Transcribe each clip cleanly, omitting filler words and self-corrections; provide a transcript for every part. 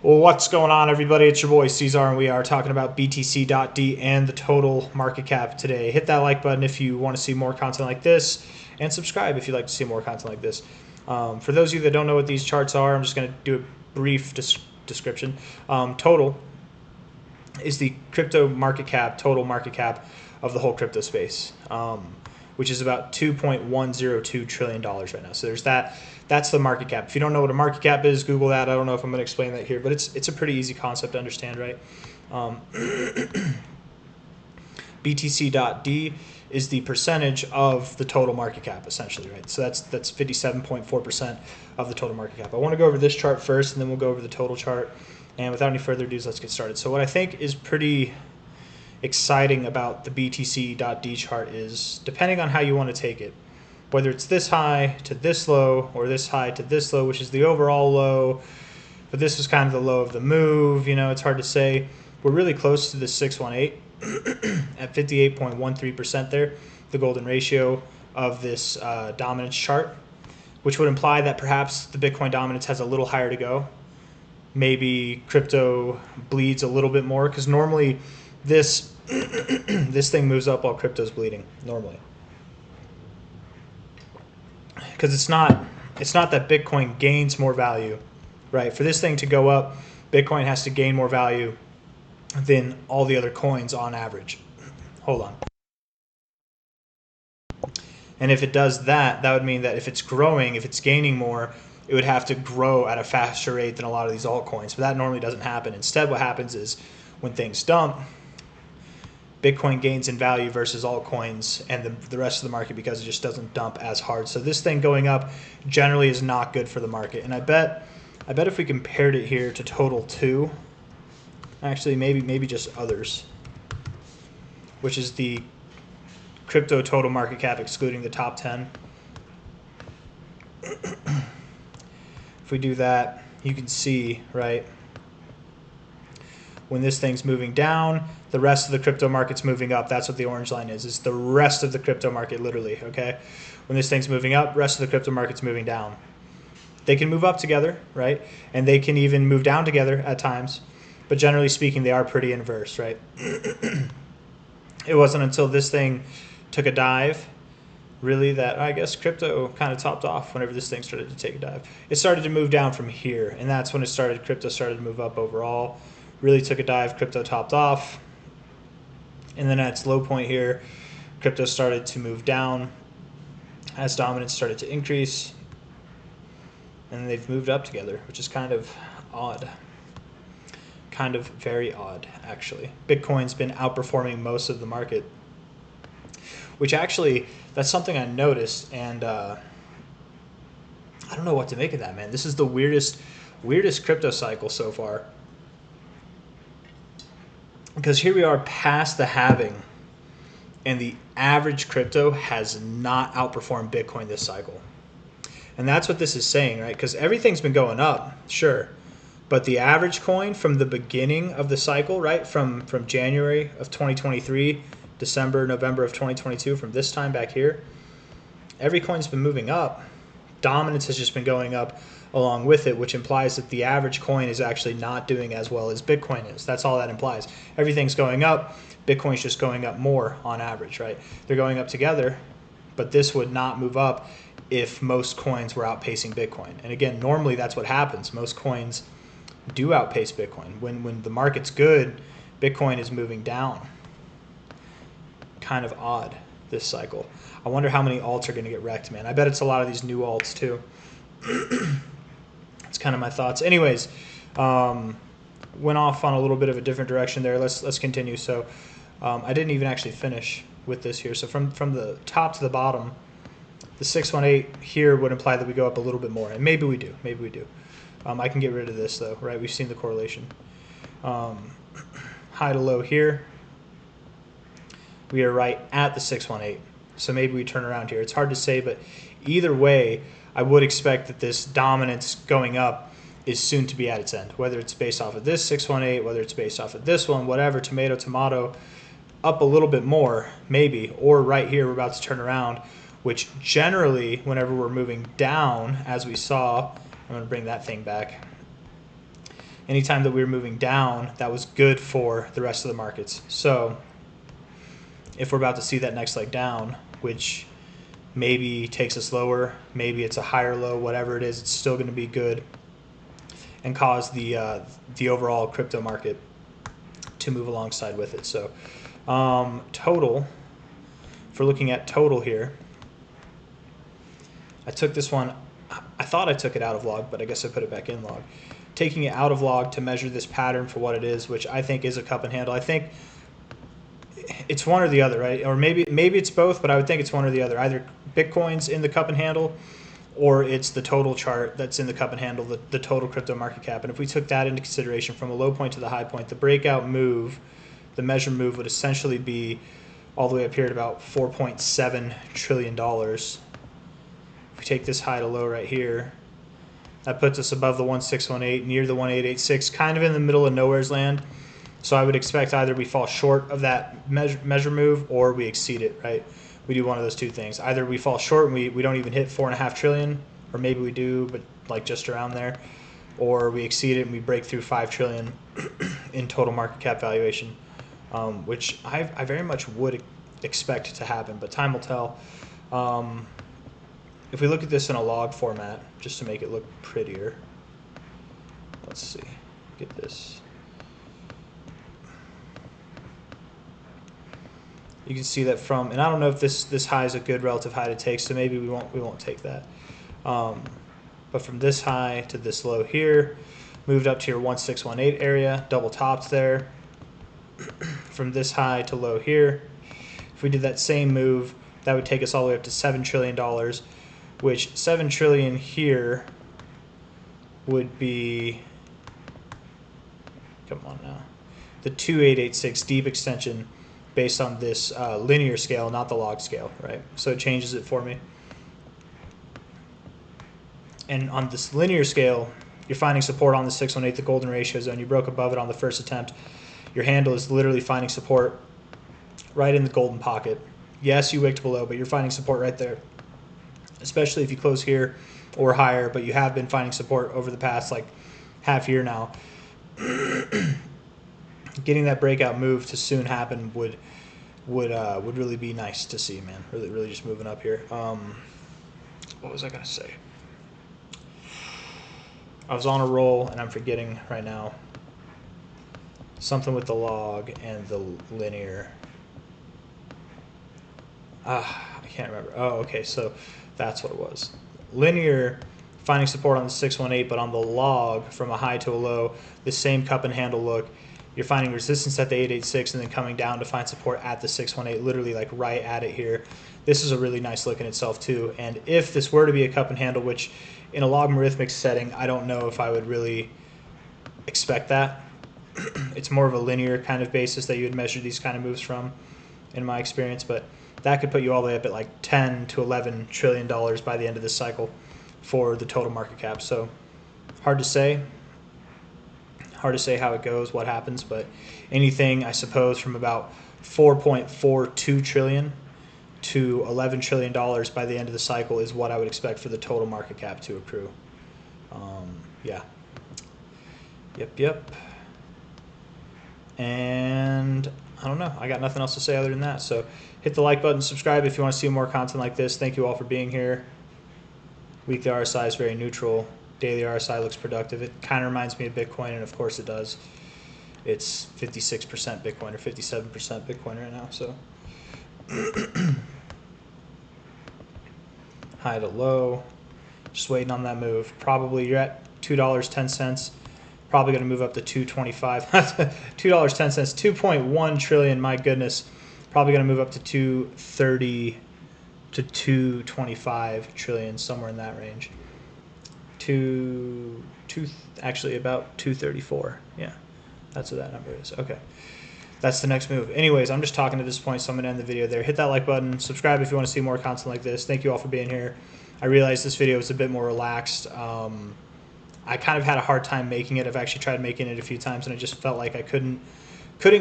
Well, what's going on, everybody? It's your boy C-Zar, and we are talking about BTC.D and the total market cap today. Hit that like button if you want to see more content like this, and subscribe if you'd like to see more content like this. For those of you that don't know what these charts are, I'm just going to do a brief description. Total is the crypto market cap, total market cap of the whole crypto space, which is about $2.102 trillion right now. So there's that. That's the market cap. If you don't know what a market cap is, Google that. I don't know if I'm going to explain that here, but it's a pretty easy concept to understand, right? BTC.D is the percentage of the total market cap, essentially, right? So that's 57.4% of the total market cap. I want to go over this chart first, and then we'll go over the total chart. And without any further ado, let's get started. So what I think is pretty exciting about the BTC.D chart is, depending on how you want to take it, whether it's this high to this low or this high to this low, which is the overall low, but this is kind of the low of the move, you know, it's hard to say. We're really close to the 618 at 58.13% there, the golden ratio of this dominance chart, which would imply that perhaps the Bitcoin dominance has a little higher to go. Maybe crypto bleeds a little bit more, because normally this this thing moves up while crypto's bleeding, normally. Because it's not that Bitcoin gains more value, right? For this thing to go up, Bitcoin has to gain more value than all the other coins on average. Hold on. And if it does that, that would mean that if it's growing, if it's gaining more, it would have to grow at a faster rate than a lot of these altcoins. But that normally doesn't happen. Instead, what happens is when things dump, Bitcoin gains in value versus altcoins and the rest of the market, because it just doesn't dump as hard. So this thing going up generally is not good for the market. And I bet if we compared it here to total 2, actually maybe just others, which is the crypto total market cap excluding the top 10. If we do that, you can see, right, when this thing's moving down, the rest of the crypto market's moving up. That's what the orange line is. It's the rest of the crypto market, literally, okay? When this thing's moving up, rest of the crypto market's moving down. They can move up together, right? And they can even move down together at times. But generally speaking, they are pretty inverse, right? It wasn't until this thing took a dive, really, that I guess crypto kind of topped off whenever this thing started to take a dive. It started to move down from here, and that's when crypto started to move up overall. Really took a dive, crypto topped off. And then at its low point here, crypto started to move down as dominance started to increase. And they've moved up together, which is kind of odd. Kind of very odd, actually. Bitcoin's been outperforming most of the market, which actually, that's something I noticed, and I don't know what to make of that, man. This is the weirdest crypto cycle so far. Because here we are past the halving, and the average crypto has not outperformed Bitcoin this cycle. And that's what this is saying, right? Because everything's been going up, sure. But the average coin from the beginning of the cycle, right, from January of 2023, December, November of 2022, from this time back here, every coin's been moving up. Dominance has just been going up along with it, which implies that the average coin is actually not doing as well as Bitcoin is. That's all that implies. Everything's going up. Bitcoin's just going up more on average, right? They're going up together, but this would not move up if most coins were outpacing Bitcoin. And again, normally that's what happens. Most coins do outpace Bitcoin. When the market's good, Bitcoin is moving down. Kind of odd, this cycle. I wonder how many alts are going to get wrecked, man. I bet it's a lot of these new alts too. It's kind of my thoughts. Anyways, went off on a little bit of a different direction there. Let's continue. So I didn't even actually finish with this here. So from the top to the bottom, the 618 here would imply that we go up a little bit more, and maybe we do. Maybe we do. I can get rid of this though, right? We've seen the correlation. High to low here. We are right at the 618. So maybe we turn around here. It's hard to say, but either way, I would expect that this dominance going up is soon to be at its end. Whether it's based off of this 618, whether it's based off of this one, whatever, tomato, up a little bit more, maybe. Or right here, we're about to turn around, which generally, whenever we're moving down, as we saw, I'm going to bring that thing back. anytime that we were moving down, that was good for the rest of the markets. So if we're about to see that next leg down, which maybe takes us lower, maybe it's a higher low, whatever it is, it's still going to be good and cause the overall crypto market to move alongside with it. So total, if we're looking at total here, I took this one, I thought I took it out of log, but I guess I put it back in log. Taking it out of log to measure this pattern for what it is, which I think is a cup and handle. I think it's one or the other, right? Or maybe it's both, but I would think it's one or the other. Either Bitcoin's in the cup and handle, or it's the total chart that's in the cup and handle, the total crypto market cap. And if we took that into consideration from a low point to the high point, the breakout move, the measure move would essentially be all the way up here at about $4.7 trillion. If we take this high to low right here, that puts us above the 1618, near the 1886, kind of in the middle of nowhere's land. So I would expect either we fall short of that measure move or we exceed it, right? We do one of those two things. Either we fall short and we don't even hit 4.5 trillion, or maybe we do, but like just around there, or we exceed it and we break through 5 trillion in total market cap valuation, which I very much would expect to happen, but time will tell. If we look at this in a log format, just to make it look prettier, let's see, get this. You can see that from, and I don't know if this high is a good relative high to take, so maybe we won't take that. But from this high to this low here, moved up to your 1618 area, double topped there. From this high to low here, if we did that same move, that would take us all the way up to $7 trillion, which $7 trillion here would be, come on now, the 2886 deep extension based on this linear scale, not the log scale, right? So it changes it for me. And on this linear scale, you're finding support on the 618, the golden ratio zone. You broke above it on the first attempt. Your handle is literally finding support right in the golden pocket. Yes, you wicked below, but you're finding support right there, especially if you close here or higher, but you have been finding support over the past like half year now. Getting that breakout move to soon happen would really be nice to see, man. Really just moving up here. What was I gonna say? I was on a roll and I'm forgetting right now. Something with the log and the linear. I can't remember. Oh, okay, so that's what it was. Linear finding support on the 618, but on the log from a high to a low, the same cup and handle look. You're finding resistance at the 886 and then coming down to find support at the 618, literally like right at it here. This is a really nice look in itself too. And if this were to be a cup and handle, which in a logarithmic setting, I don't know if I would really expect that. It's more of a linear kind of basis that you would measure these kind of moves from, in my experience. But that could put you all the way up at like 10 to 11 trillion dollars by the end of this cycle for the total market cap. So hard to say. Hard to say how it goes, what happens, but anything, I suppose, from about 4.42 trillion to $11 trillion by the end of the cycle is what I would expect for the total market cap to accrue. Yeah. Yep. And I don't know. I got nothing else to say other than that. So hit the like button, subscribe if you want to see more content like this. Thank you all for being here. Weekly RSI is very neutral. Daily RSI looks productive. It kind of reminds me of Bitcoin, and of course it does. It's 56% Bitcoin or 57% Bitcoin right now. So high to low, just waiting on that move. Probably you're at $2.10. Probably going to move up to $2.25. $2.10, 2.1 trillion. My goodness, probably going to move up to 230 to 225 trillion, somewhere in that range. Actually about 234. Yeah, that's what that number is. Okay, that's the next move. Anyways, I'm just talking at this point, so I'm gonna end the video there. Hit that like button, subscribe if you want to see more content like this. Thank you all for being here. I realized this video was a bit more relaxed. I kind of had a hard time making it. I've actually tried making it a few times, and I just felt like I couldn't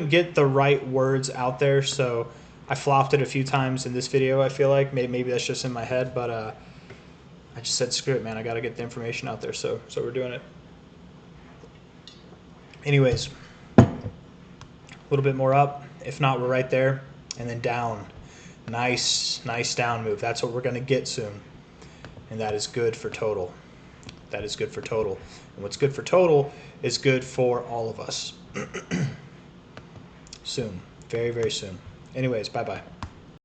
get the right words out there, so I flopped it a few times in this video. I feel like maybe that's just in my head, but I just said, screw it, man. I got to get the information out there, so we're doing it. Anyways, a little bit more up. If not, we're right there. And then down. Nice down move. That's what we're going to get soon. And that is good for total. That is good for total. And what's good for total is good for all of us. Soon. Very, very soon. Anyways, bye-bye.